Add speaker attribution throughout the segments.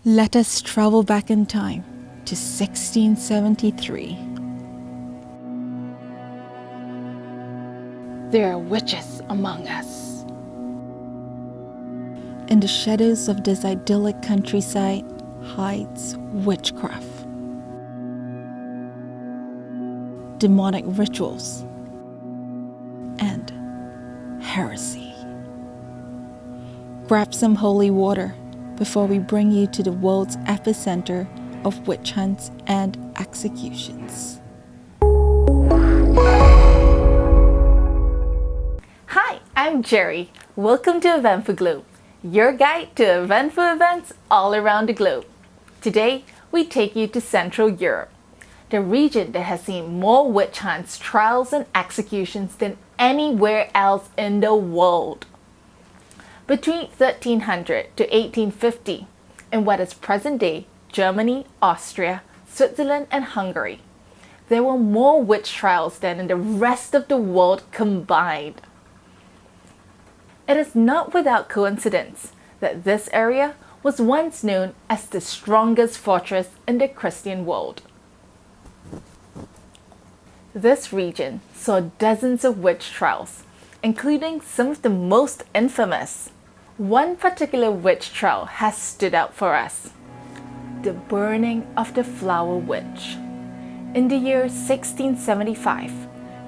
Speaker 1: Let us travel back in time to 1673. There are witches among us. In the shadows of this idyllic countryside hides witchcraft, demonic rituals, and heresy. Grab some holy water before we bring you to the world's epicenter of witch hunts and executions.
Speaker 2: Hi, I'm Jerry. Welcome to Eventful Globe, your guide to eventful events all around the globe. Today, we take you to Central Europe, the region that has seen more witch hunts, trials, and executions than anywhere else in the world. Between 1300 to 1850, in what is present-day Germany, Austria, Switzerland, and Hungary, there were more witch trials than in the rest of the world combined. It is not without coincidence that this area was once known as the strongest fortress in the Christian world. This region saw dozens of witch trials, including some of the most infamous. One particular witch trial has stood out for us: the burning of the flower witch. In the year 1675,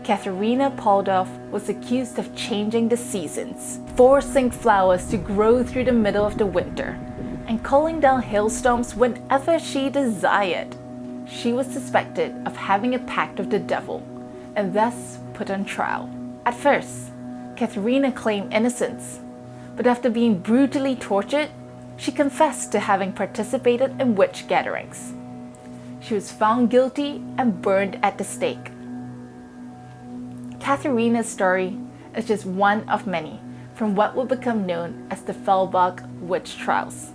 Speaker 2: Katharina Poldorf was accused of changing the seasons, forcing flowers to grow through the middle of the winter, and calling down hailstorms whenever she desired. She was suspected of having a pact with the devil, and thus put on trial. At first, Katharina claimed innocence, but after being brutally tortured, she confessed to having participated in witch gatherings. She was found guilty and burned at the stake. Katharina's story is just one of many from what would become known as the Felbach witch trials,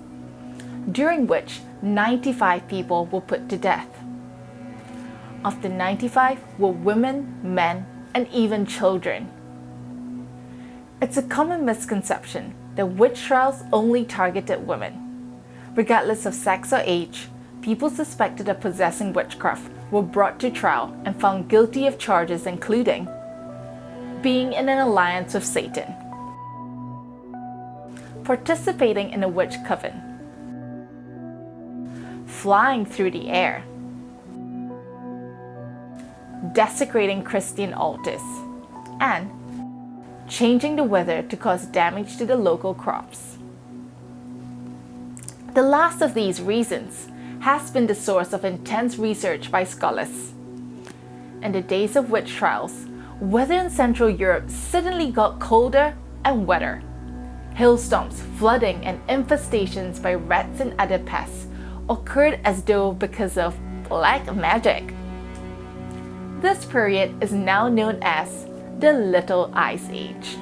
Speaker 2: during which 95 people were put to death. Of the 95 were women, men, and even children. It's a common misconception that witch trials only targeted women. Regardless of sex or age, people suspected of possessing witchcraft were brought to trial and found guilty of charges including being in an alliance with Satan, participating in a witch coven, flying through the air, desecrating Christian altars, and changing the weather to cause damage to the local crops. The last of these reasons has been the source of intense research by scholars. In the days of witch trials, weather in Central Europe suddenly got colder and wetter. Hailstorms, flooding, and infestations by rats and other pests occurred as though because of black magic. This period is now known as the Little Ice Age.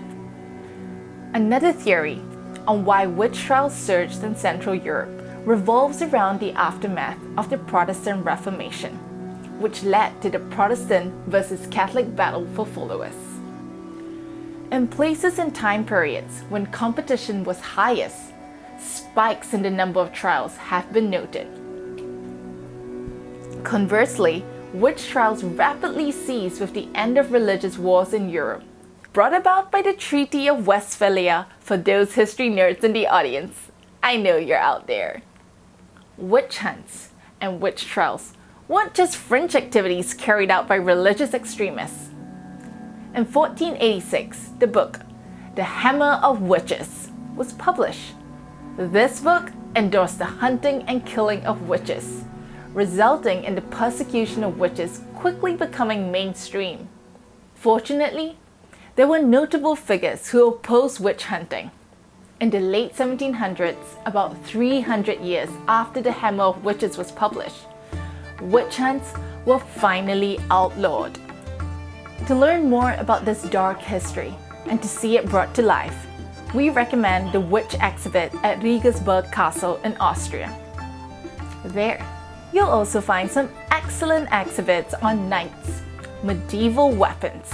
Speaker 2: Another theory on why witch trials surged in Central Europe revolves around the aftermath of the Protestant Reformation, which led to the Protestant versus Catholic battle for followers. In places and time periods when competition was highest, spikes in the number of trials have been noted. Conversely, witch trials rapidly ceased with the end of religious wars in Europe, brought about by the Treaty of Westphalia for those history nerds in the audience. I know you're out there. Witch hunts and witch trials weren't just fringe activities carried out by religious extremists. In 1486, the book, The Hammer of Witches, was published. This book endorsed the hunting and killing of witches, resulting in the persecution of witches quickly becoming mainstream. Fortunately, there were notable figures who opposed witch hunting. In the late 1700s, about 300 years after The Hammer of Witches was published, witch hunts were finally outlawed. To learn more about this dark history and to see it brought to life, we recommend the Witch exhibit at Regensburg Castle in Austria. There, you'll also find some excellent exhibits on knights, medieval weapons,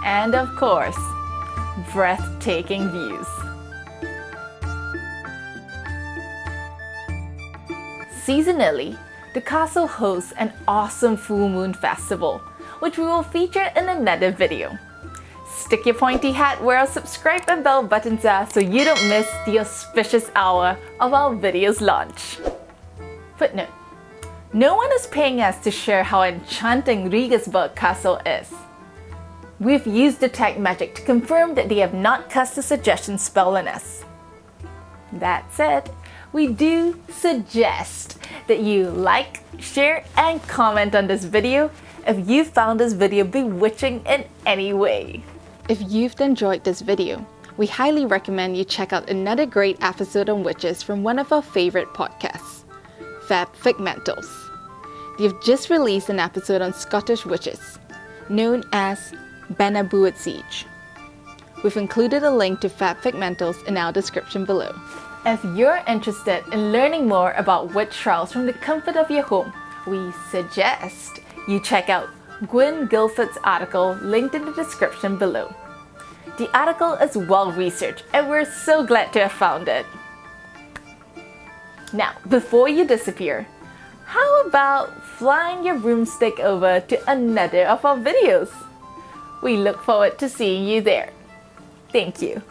Speaker 2: and of course, breathtaking views. Seasonally, the castle hosts an awesome full moon festival, which we will feature in another video. Stick your pointy hat where our subscribe and bell buttons are so you don't miss the auspicious hour of our video's launch. Footnote: no one is paying us to share how enchanting Regensburg Castle is. We've used detect magic to confirm that they have not cast a suggestion spell on us. That said, we do suggest that you like, share, and comment on this video if you found this video bewitching in any way.
Speaker 1: If you've enjoyed this video, we highly recommend you check out another great episode on witches from one of our favorite podcasts, Fab Figmentals. They've just released an episode on Scottish witches, known as Benabuit Siege. We've included a link to Fab Figmentals in our description below.
Speaker 2: If you're interested in learning more about witch trials from the comfort of your home, we suggest you check out Gwyn Guilford's article linked in the description below. The article is well researched and we're so glad to have found it. Now, before you disappear, how about flying your broomstick over to another of our videos? We look forward to seeing you there. Thank you.